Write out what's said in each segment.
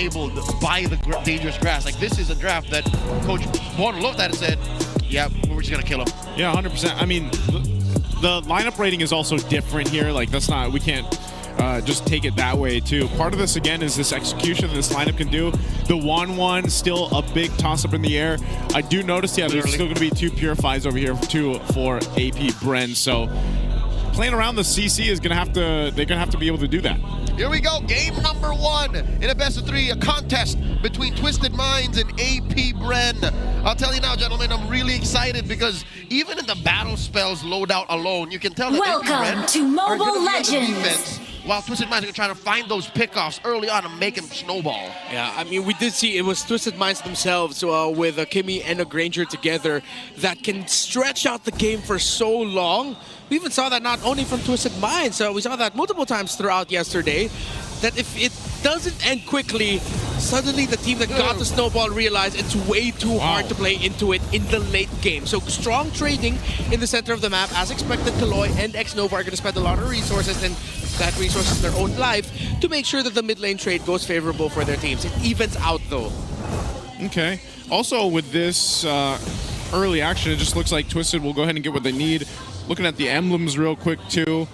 enabled by the dangerous grass. Like, this is a draft that Coach Juan looked at and said, yeah, we're just gonna kill him. Yeah, 100%. I mean, the lineup rating is also different here. Like, that's not, we can't just take it that way too. Part of this again is this execution that this lineup can do. The 1-1 still a big toss up in the air. I do notice, yeah, there's still going to be 2 purifies over here too for Apbr. So playing around the CC is gonna have to, they're gonna have to be able to do that. Here we go, game number 1 in a best of 3, a contest between Twisted Minds and Apbr. I'll tell you now, gentlemen, I'm really excited because even in the battle spells loadout alone, you can tell that Welcome to Mobile Legends. While Twisted Minds are trying to find those pickoffs early on and make them snowball. Yeah, I mean, we did see it was Twisted Minds themselves with a Kimmy and a Granger together that can stretch out the game for so long. We even saw that not only from Twisted Minds, we saw that multiple times throughout yesterday, that if it doesn't end quickly, suddenly the team that got the snowball realized it's way too hard to play into it in the late game. So strong trading in the center of the map. As expected, Kaloy and X-Nova are going to spend a lot of resources, and that resources their own life to make sure that the mid lane trade goes favorable for their teams. It evens out though. Okay. Also with this early action, it just looks like Twisted will go ahead and get what they need. Looking at the emblems real quick too.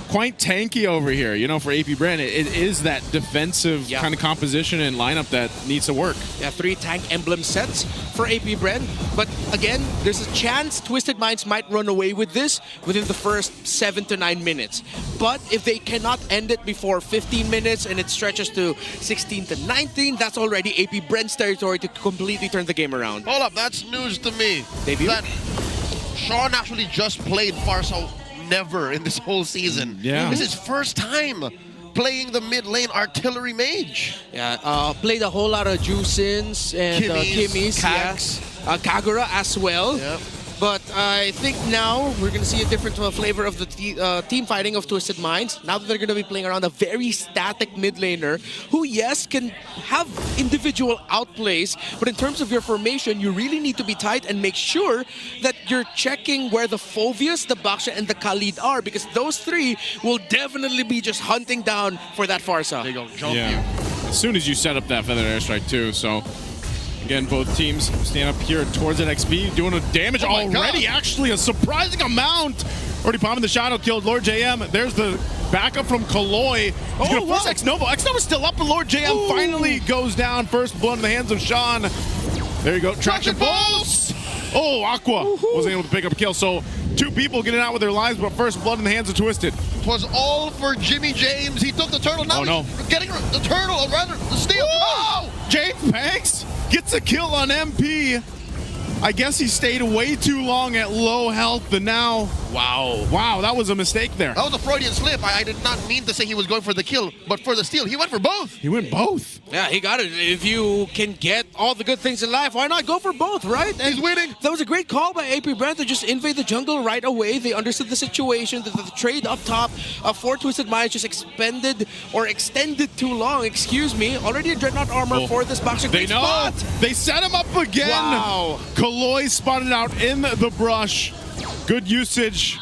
Quite tanky over here, you know, for Apbr. It is that defensive kind of composition and lineup that needs to work. Yeah, 3 tank emblem sets for Apbr. But again, there's a chance Twisted Minds might run away with this within the first 7 to 9 minutes. But if they cannot end it before 15 minutes and it stretches to 16 to 19, that's already Apbr's territory to completely turn the game around. Hold up, that's news to me. Debut? That Sean actually just played Farso never in this whole season. Yeah. This is his first time playing the mid lane artillery mage. Yeah, played a whole lot of Jusins and Kimmys, Kags. Kagura as well. Yep. But I think now we're going to see a different flavor of the team fighting of Twisted Minds. Now that they're going to be playing around a very static mid laner who, yes, can have individual outplays, but in terms of your formation, you really need to be tight and make sure that you're checking where the Phoveus, the Baksha, and the Khalid are, because those 3 will definitely be just hunting down for that Farsa. There you go, jump you. As soon as you set up that Feathered Airstrike too, so again, both teams stand up here towards that XP, doing a damage already. Actually, a surprising amount. Already popping the shadow, killed Lord JM. There's the backup from Kaloy. He's gonna force X-Nova. X-Nova's still up, but Lord JM finally goes down. First blood in the hands of Sean. There you go, traction pulse. Oh, Aqua wasn't able to pick up a kill. So 2 people getting out with their lives, but first blood in the hands of Twisted. It was all for Jimmy James. He took the turtle. Now he's getting the turtle, or rather the steal. Oh! James Banks gets a kill on MP. I guess he stayed way too long at low health, and now... Wow, that was a mistake there. That was a Freudian slip. I did not mean to say he was going for the kill, but for the steal. He went for both. He went both. Yeah, he got it. If you can get all the good things in life, why not go for both, right? And he's winning. That was a great call by Apbr to just invade the jungle right away. They understood the situation, that the trade up top for Twisted Minds just extended too long, excuse me. Already a Dreadnought armor for this boxer. They know. Spot. They set him up again. Wow. Kaloy spotted out in the brush. Good usage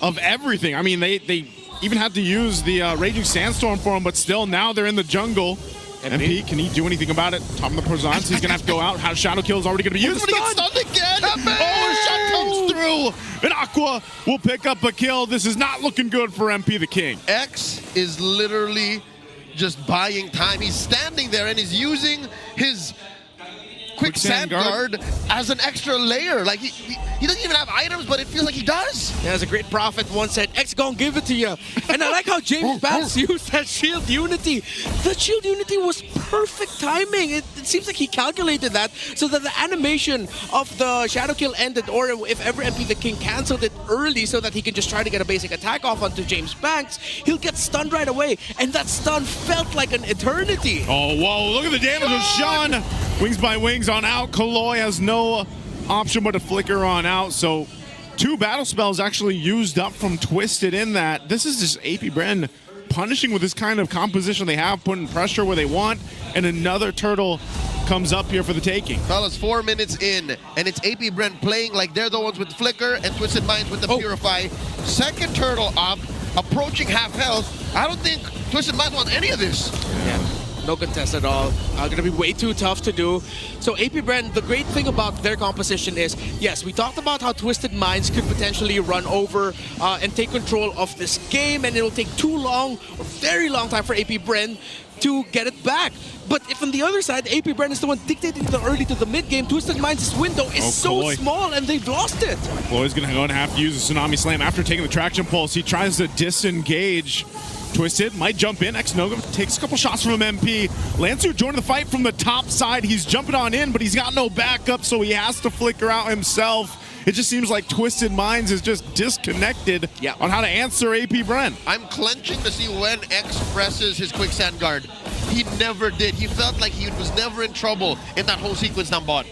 of everything. I mean, they even had to use the Raging Sandstorm for him, but still, now they're in the jungle. MP, can he do anything about it? Top of the Prozance, he's gonna have to go out. Shadow Kill is already gonna be used. But he gets stunned again. Oh, shot comes through. And Aqua will pick up a kill. This is not looking good for MP the King. X is literally just buying time. He's standing there and he's using his quick sand guard as an extra layer. Like he doesn't even have items, but it feels like he does. Yeah, as a great prophet once said, X gon' give it to you. And I like how James Banks used that shield unity. The shield unity was perfect timing. It seems like he calculated that so that the animation of the shadow kill ended, or if ever MP the King canceled it early so that he can just try to get a basic attack off onto James Banks, he'll get stunned right away. And that stun felt like an eternity. Oh, whoa, look at the damage of Sean. Wings by wings on out. Kaloy has no option but to flicker on out. So 2 battle spells actually used up from Twisted in that. This is just Apbr punishing with this kind of composition they have, putting pressure where they want, and another turtle comes up here for the taking. Fellas, 4 minutes in, and it's Apbr playing like they're the ones with Flicker and Twisted Minds with the Purify. Second turtle up, approaching half health. I don't think Twisted Minds wants any of this. Yeah. No contest at all. Gonna be way too tough to do. So Apbr, the great thing about their composition is, yes, we talked about how Twisted Minds could potentially run over and take control of this game, and it'll take too long, or very long time for Apbr to get it back. But if on the other side, Apbr is the one dictating the early to the mid game, Twisted Minds' window is so small and they've lost it. Chloe's gonna go and have to use a Tsunami Slam after taking the traction pulse. He tries to disengage. Twisted might jump in. X-Nogum takes a couple shots from MP. Lansu joining the fight from the top side. He's jumping on in, but he's got no backup, so he has to flicker out himself. It just seems like Twisted Minds is just disconnected on how to answer Apbr. I'm clenching to see when X presses his quicksand guard. He never did. He felt like he was never in trouble in that whole sequence down bot.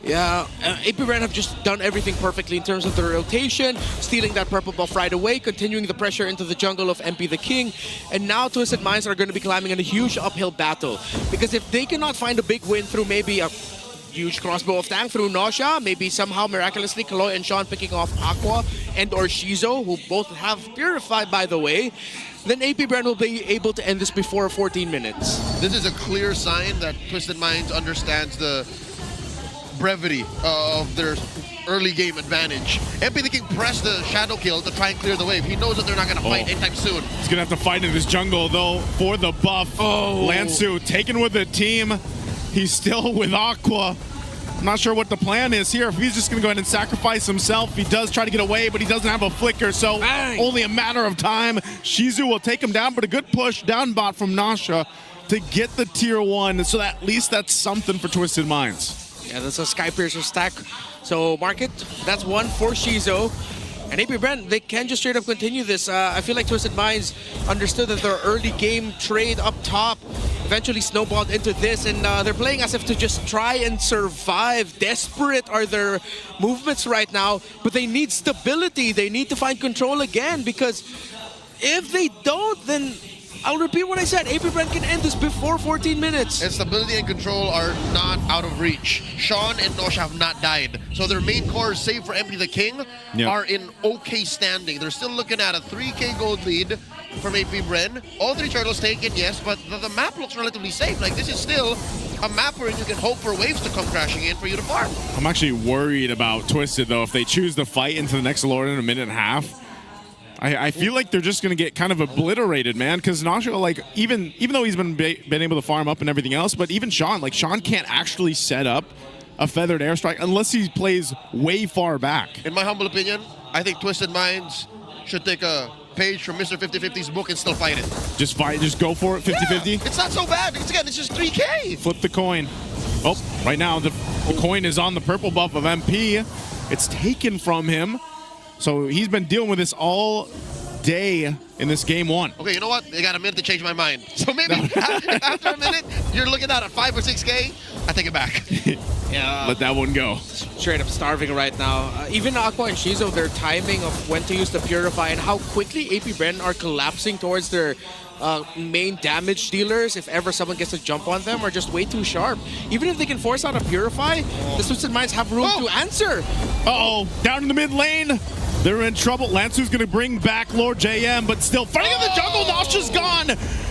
Yeah, Apbr have just done everything perfectly in terms of the rotation, stealing that purple buff right away, continuing the pressure into the jungle of MP the King, and now Twisted Minds are going to be climbing in a huge uphill battle. Because if they cannot find a big win through maybe a huge crossbow of tank through Nausea, maybe somehow miraculously Kaloy and Sean picking off Aqua and or Shizo, who both have Purified by the way, then Apbr will be able to end this before 14 minutes. This is a clear sign that Twisted Minds understands the brevity of their early game advantage. MP the King pressed the shadow kill to try and clear the wave. He knows that they're not going to fight anytime soon. He's going to have to fight in this jungle though for the buff. Lansu taken with the team. He's still with Aqua. I'm not sure what the plan is here. If he's just going to go ahead and sacrifice himself, he does try to get away, but he doesn't have a flicker, so only a matter of time. Shizu will take him down, but a good push down bot from Nasha to get the tier 1, so that at least that's something for Twisted Minds. Yeah, that's a Sky Piercer stack. So Market, that's one for Shizo. And Apbr, they can just straight up continue this. I feel like Twisted Minds understood that their early game trade up top eventually snowballed into this, and they're playing as if to just try and survive. Desperate are their movements right now, but they need stability. They need to find control again, because if they don't, then I'll repeat what I said. Apbr can end this before 14 minutes. And stability and control are not out of reach. Sean and Nosha have not died. So their main cores, save for MP the King, are in okay standing. They're still looking at a 3K gold lead from Apbr. All 3 turtles taken, yes, but the map looks relatively safe. Like, this is still a map where you can hope for waves to come crashing in for you to farm. I'm actually worried about Twisted, though. If they choose to fight into the next Lord in a minute and a half, I feel like they're just going to get kind of obliterated, man, because Nasha, like, even though he's been able to farm up and everything else, but even Sean, like, Sean can't actually set up a feathered airstrike unless he plays way far back. In my humble opinion, I think Twisted Minds should take a page from Mr. 50/50's book and still fight it. Just fight, just go for it, 50-50? Yeah, it's not so bad, because again, it's just 3K. Flip the coin. Oh, right now, the coin is on the purple buff of MP. It's taken from him. So he's been dealing with this all day in this game 1. Okay, you know what? They got a minute to change my mind. So maybe after a minute, you're looking at a 5 or 6K, I take it back. Yeah. Let that one go. Straight up starving right now. Even Aqua and Shizo, their timing of when to use the Purify and how quickly Apbr are collapsing towards their main damage dealers if ever someone gets a jump on them are just way too sharp. Even if they can force out a Purify, the Twisted Minds have room to answer. Uh-oh, down in the mid lane. They're in trouble. Lansu's going to bring back Lord JM, but still fighting in the jungle. Nasha's gone.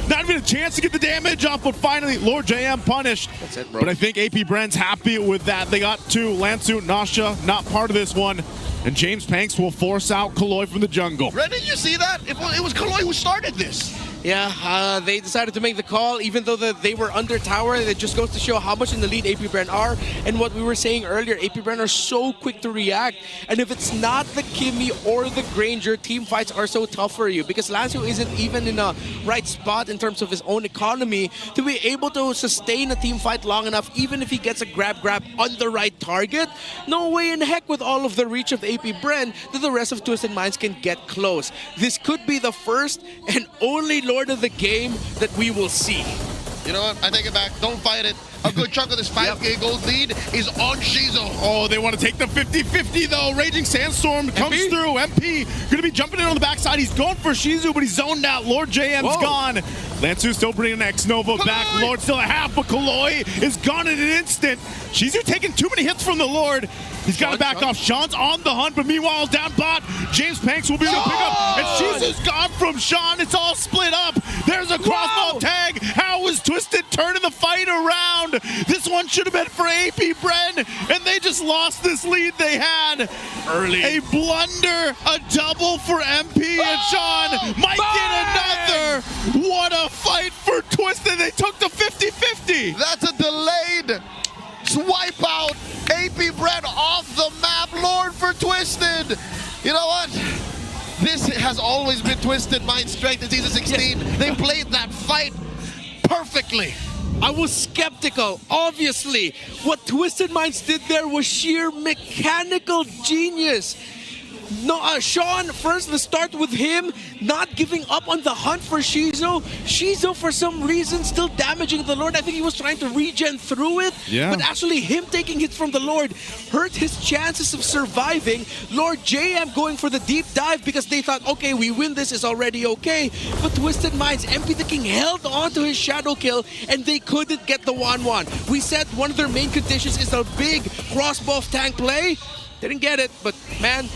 Not even a chance to get the damage off, but finally Lord JM punished. That's it, bro. But I think Apbr's happy with that. They got 2. Lansu, Nasha, not part of this one. And James Panks will force out Kaloy from the jungle. Red, did you see that? It was Kaloy who started this. Yeah, they decided to make the call, even though they were under tower. It just goes to show how much in the lead Apbr are. And what we were saying earlier, Apbr are so quick to react. And if it's not the Kimmy or the Granger, team fights are so tough for you. Because Lansu isn't even in a right spot in terms of his own economy to be able to sustain a team fight long enough, even if he gets a grab on the right target. No way in heck with all of the reach of Apbr that the rest of Twisted Minds can get close. This could be the first and only Lord of the game that we will see. You know what? I take it back. Don't fight it. A good chunk of this 5K gold lead is on Shizo. Oh, they want to take the 50-50 though. Raging Sandstorm comes through. MP going to be jumping in on the backside. He's going for Shizu, but he's zoned out. Lord JM's gone. Lansu still bringing X-Nova back. Lord still a half, but Kaloy is gone in an instant. Shizu taking too many hits from the Lord. He's got to back off. Sean's on the hunt, but meanwhile, down bot, James Panks will be able to pick up. And Shizu's gone from Sean. It's all split up. There's a crossbow tag. How was Twisted turning the fight around? This one should have been for AP Bren, and they just lost this lead they had. Early. A blunder, a double for MP, and Sean might get another. What a fight for Twisted. They took the 50-50. That's a delayed swipe out. AP Bren off the map. Lord for Twisted. You know what? This has always been Twisted Mind's strength in Season 16. Yes. They played that fight perfectly. I was skeptical. Obviously, what Twisted Minds did there was sheer mechanical genius. No, Sean, first, let's start with him not giving up on the hunt for Shizu. Shizu, for some reason, still damaging the Lord. I think he was trying to regen through it. Yeah. But actually, him taking hits from the Lord hurt his chances of surviving. Lord JM going for the deep dive because they thought, okay, we win this, is already okay. But Twisted Minds, MP the King held on to his shadow kill, and they couldn't get the 1-1. We said one of their main conditions is a big crossbow tank play. Didn't get it, but man,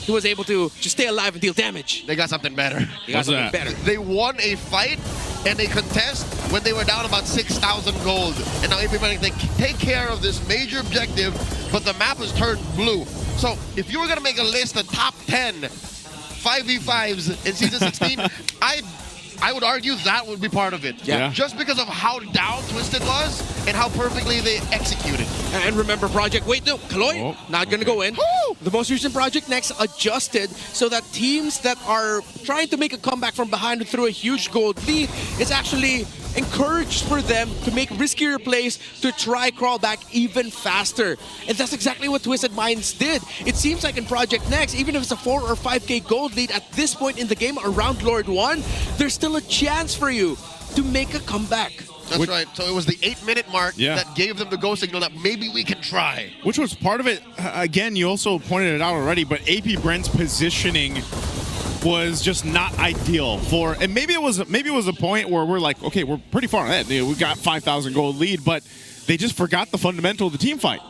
he was able to just stay alive and deal damage. They got something better. He got something better. They won a fight and a contest when they were down about 6,000 gold. And now everybody can take care of this major objective, but the map has turned blue. So if you were going to make a list of top 10 5v5s in Season 16, I would argue that would be part of it. Yeah. Just because of how down Twisted was and how perfectly they executed. And remember Project, wait, no, Kaloy, not gonna go in. Woo! The most recent Project Next adjusted so that teams that are trying to make a comeback from behind through a huge gold lead is actually encouraged for them to make riskier plays to try crawl back even faster. And that's exactly what Twisted Minds did. It seems like in Project Next, even if it's a 4 or 5k gold lead at this point in the game around Lord 1, there's still a chance for you to make a comeback. That's right. So it was the 8-minute mark Yeah. that gave them the go signal that maybe we can try. Which was part of it. Again, you also pointed it out already, but AP Bren's positioning was just not ideal for, and maybe it was a point where we're like, okay, we're pretty far ahead. We got 5,000 gold lead, but they just forgot the fundamental of the team fight.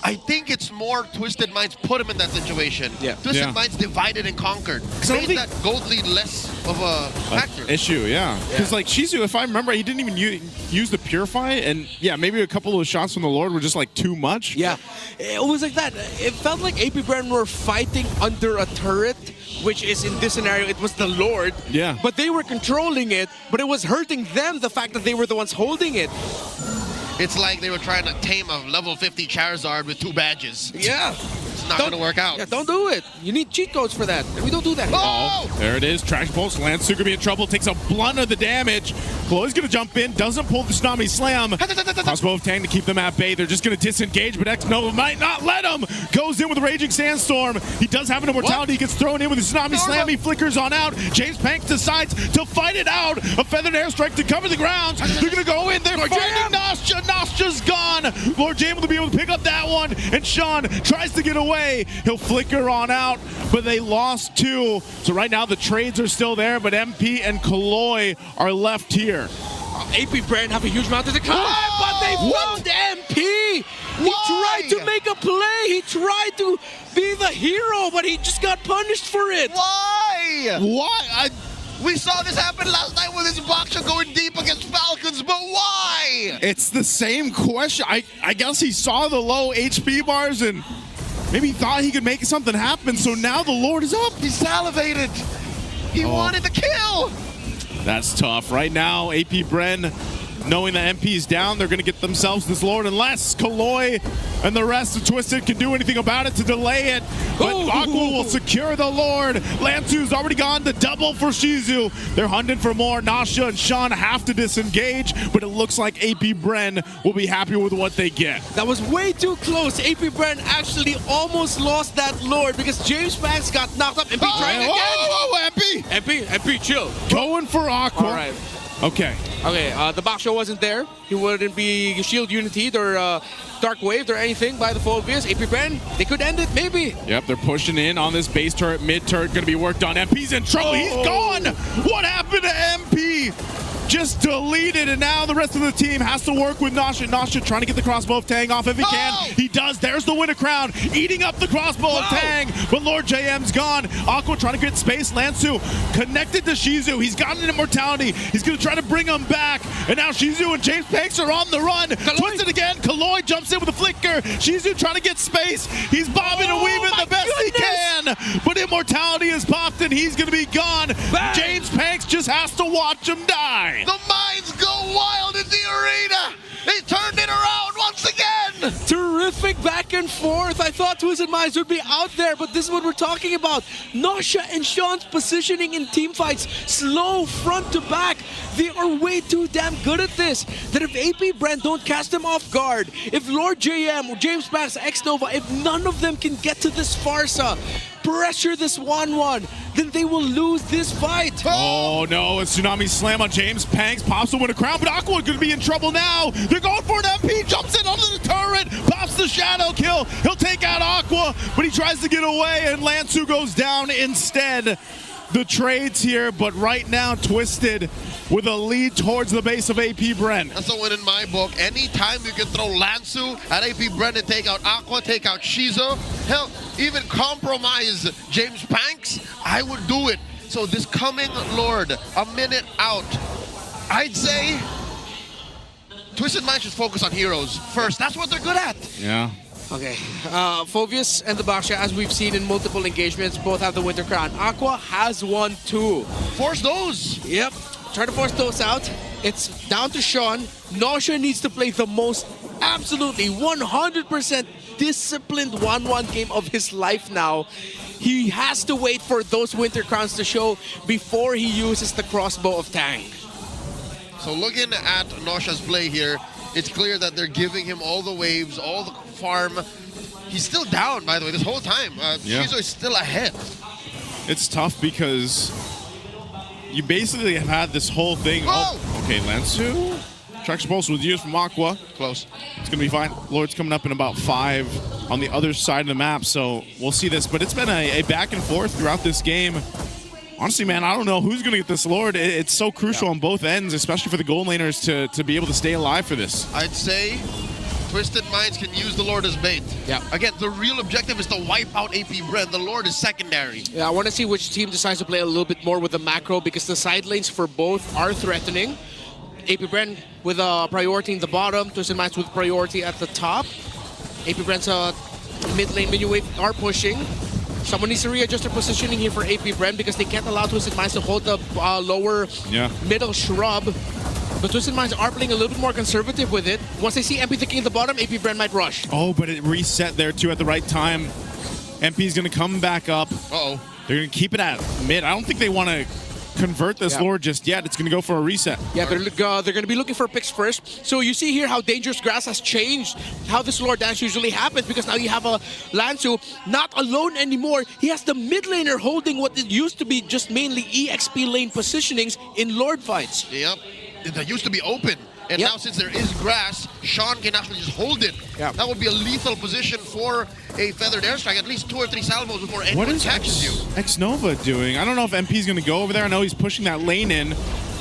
I think it's more Twisted Minds put him in that situation. Yeah. Twisted Yeah. Minds divided and conquered. I don't Made think- that gold lead less of a factor. Issue, yeah. Because like Shizu, if I remember, he didn't even use the Purify, and yeah, maybe a couple of those shots from the Lord were just like too much. Yeah, it was like that. It felt like AP Bren were fighting under a turret, which is in this scenario, it was the Lord. Yeah. But they were controlling it, but it was hurting them, the fact that they were the ones holding it. It's like they were trying to tame a level 50 Charizard with 2 badges. Yeah. It's not going to work out. Yeah, don't do it. You need cheat codes for that. And we don't do that. Oh! There it is. Trash Pulse. Lansu gonna be in trouble. Takes a blunt of the damage. Chloe's gonna jump in. Doesn't pull the Tsunami Slam. Crossbow of Tang to keep them at bay. They're just gonna disengage, but X-Nova might not let him. Goes in with a Raging Sandstorm. He does have an immortality. He gets thrown in with the Tsunami Slam. He flickers on out. James Pank decides to fight it out. A Feathered Airstrike to cover the grounds. They're gonna go in. They're fighting Nostra. Nostra's gone. Lord James will be able to pick up that one. And Sean tries to get away. He'll flicker on out, but they lost 2. So right now the trades are still there, but MP and Kaloy are left here. AP Bren have a huge mountain to climb, but they found MP. He Why? tried to make a play. He tried to be the hero, but he just got punished for it. Why? Why? We saw this happen last night with his Boxer going deep against Falcons, but why? It's the same question. I guess he saw the low HP bars and maybe he thought he could make something happen, so now the Lord is up. He salivated. He wanted the kill. That's tough. Right now, AP Bren, knowing that MP's down, they're going to get themselves this Lord unless Kaloy and the rest of Twisted can do anything about it to delay it. But Aqua will secure the Lord. Lansu's already gone to double for Shizu. They're hunting for more. Nasha and Sean have to disengage, but it looks like AP Bren will be happy with what they get. That was way too close. AP Bren actually almost lost that Lord because James Banks got knocked up. MP trying again. Whoa, MP! MP, chill. Going for Aqua. All right. Okay. Okay, the box show wasn't there. He wouldn't be Shield Unity'd or Dark Waved or anything by the Phobias. AP Bren, they could end it, maybe. Yep, they're pushing in on this base turret, mid turret, gonna be worked on. MP's in trouble. He's gone. What happened to MP? just deleted, and now the rest of the team has to work with Nasha. Nasha trying to get the crossbow of Tang off if he can. He does. There's the winner crown, eating up the crossbow of Tang, but Lord JM's gone. Aqua trying to get space. Lansu connected to Shizu. He's got an immortality. He's going to try to bring him back, and now Shizu and James Panks are on the run. Twisted again. Kaloy jumps in with a flicker. Shizu trying to get space. He's bobbing and weaving the best he can, but immortality is popped, and he's going to be gone. Bang. James Panks just has to watch him die. The minds go wild in the arena. They turned it around once again. Terrific back and forth. I thought Twisted Minds would be out there, but this is what we're talking about. Nasha and Sean's positioning in team fights, slow front to back. They are way too damn good at this. That if AP Brand don't cast them off guard, if Lord JM or James Panks, X-Nova, if none of them can get to this Farsa, pressure this 1-1, then they will lose this fight. Oh no, a Tsunami Slam on James Panks, pops the winner crown, but Aqua could be in trouble now. They're going for an MP, jumps in under the turret, pops the shadow kill. He'll take out Aqua, but he tries to get away, and Lansu goes down instead. The trades here, but right now Twisted with a lead towards the base of AP Bren. That's a win in my book. Anytime you can throw Lansu at AP Bren and take out Aqua, take out Shizu, hell, even compromise James Panks, I would do it. So this coming Lord, a minute out, I'd say Twisted Minds should focus on heroes first. That's what they're good at. Yeah. Okay, Phoveus and the Baksha, as we've seen in multiple engagements, both have the Winter Crown. Aqua has one too. Force those. Yep, try to force those out. It's down to Sean. Nasha needs to play the most absolutely 100% disciplined 1-1 game of his life now. He has to wait for those Winter Crowns to show before he uses the crossbow of Tang. So looking at Nasha's play here, it's clear that they're giving him all the waves, all the farm. He's still down, by the way, this whole time. Shizu is still ahead. It's tough because you basically have had this whole thing. Oh, okay, Lansu. Track Pulse was used from Aqua. Close. It's going to be fine. Lord's coming up in about 5 on the other side of the map, so we'll see this. But it's been a back and forth throughout this game. Honestly, man, I don't know who's going to get this Lord. It's so crucial on both ends, especially for the gold laners to be able to stay alive for this. I'd say Twisted Minds can use the Lord as bait. Yeah. Again, the real objective is to wipe out AP Bren. The Lord is secondary. Yeah, I want to see which team decides to play a little bit more with the macro, because the side lanes for both are threatening. AP Bren with a priority in the bottom, Twisted Minds with priority at the top. AP Bren's mid lane minion wave are pushing. Someone needs to readjust their positioning here for AP Bren, because they can't allow Twisted Minds to hold the lower middle shrub. But Twisted Minds are playing a little bit more conservative with it. Once they see MP thinking at the bottom, AP Bren might rush. Oh, but it reset there too at the right time. MP's going to come back up. Uh-oh. They're going to keep it at mid. I don't think they want to convert this Lord just yet. It's going to go for a reset. Yeah, they're going to be looking for picks first. So you see here how Dangerous Grass has changed how this Lord dance usually happens, because now you have a Lansu not alone anymore. He has the mid laner holding what it used to be just mainly EXP lane positionings in Lord fights. Yep. That used to be open. And now since there is grass, Sean can actually just hold it. Yeah. That would be a lethal position for a feathered airstrike. At least 2 or 3 salvos before anyone catches you. X-Nova doing? I don't know if MP's going to go over there. I know he's pushing that lane in.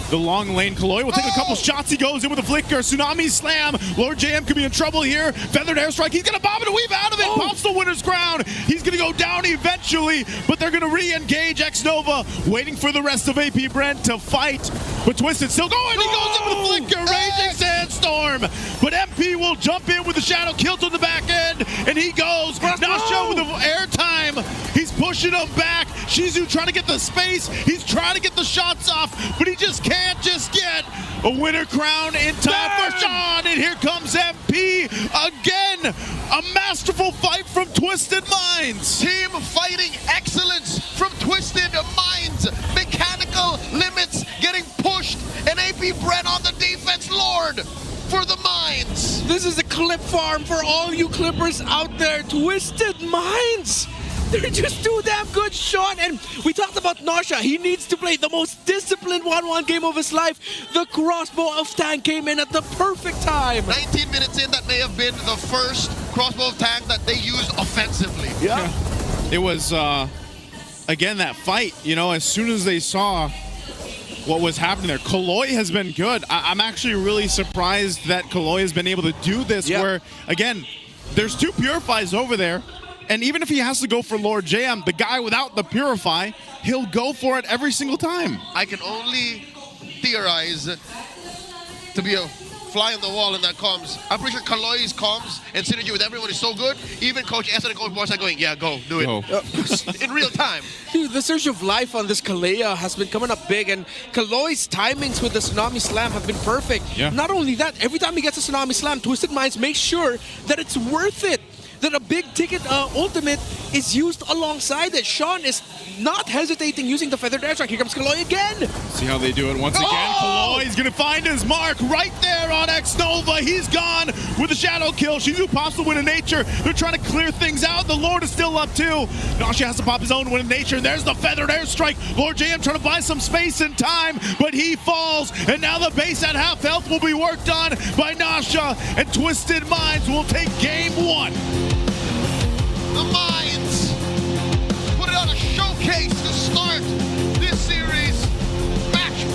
The long lane. Kaloy will take a couple shots. He goes in with a flicker. Tsunami Slam. Lord JM could be in trouble here. Feathered airstrike. He's going to bob and weave out of it. Pops the winner's crown. He's going to go down eventually, but they're going to re-engage X-Nova, waiting for the rest of AP Brent to fight. But Twisted still going. He goes in with a flicker. Raging Sandstorm. But MP will jump in with the shadow kill to the back end, and he goes. Nasha with the airtime. He's pushing him back. Shizu trying to get the space. He's trying to get the shots off, but he just can't just get a winner crown in time for Sean. And here comes MP again. A masterful fight from Twisted Minds. Team fighting excellence from Twisted Minds. Mechanical limits getting pushed, and AP Bren on the defense. Lord for the Minds. This is a clip farm for all you clippers out there. Twisted Minds. They're just too damn good, Sean. And we talked about Nasha. He needs to play the most disciplined 1-1 game of his life. The crossbow of Tang came in at the perfect time. 19 minutes in, that may have been the first crossbow of Tang that they used offensively. Yeah. It was, again, that fight, you know, as soon as they saw what was happening there. Kaloy has been good. I'm actually really surprised that Kaloy has been able to do this where, again, there's 2 Purifies over there, and even if he has to go for Lord JM, the guy without the Purify, he'll go for it every single time. I can only theorize to be a fly on the wall in that comms. I'm pretty sure Kaloy's comms and synergy with everyone is so good. Even Coach S and Coach Morse are going, yeah, go, do it. In real time. Dude, the surge of life on this Kalea has been coming up big, and Kaloy's timings with the Tsunami Slam have been perfect. Yeah. Not only that, every time he gets a Tsunami Slam, Twisted Minds makes sure that it's worth it. That a big ticket ultimate is used alongside it. Sean is not hesitating using the Feathered Airstrike. Here comes Kaloy again. See how they do it once again. Kaloy's gonna find his mark right there on X-Nova. He's gone with the shadow kill. Shizu pops the Wind of Nature. They're trying to clear things out. The Lord is still up too. Nasha has to pop his own Wind of Nature. There's the Feathered Airstrike. Lord JM trying to buy some space and time, but he falls. And now the base at half health will be worked on by Nasha, and Twisted Minds will take game 1. The Minds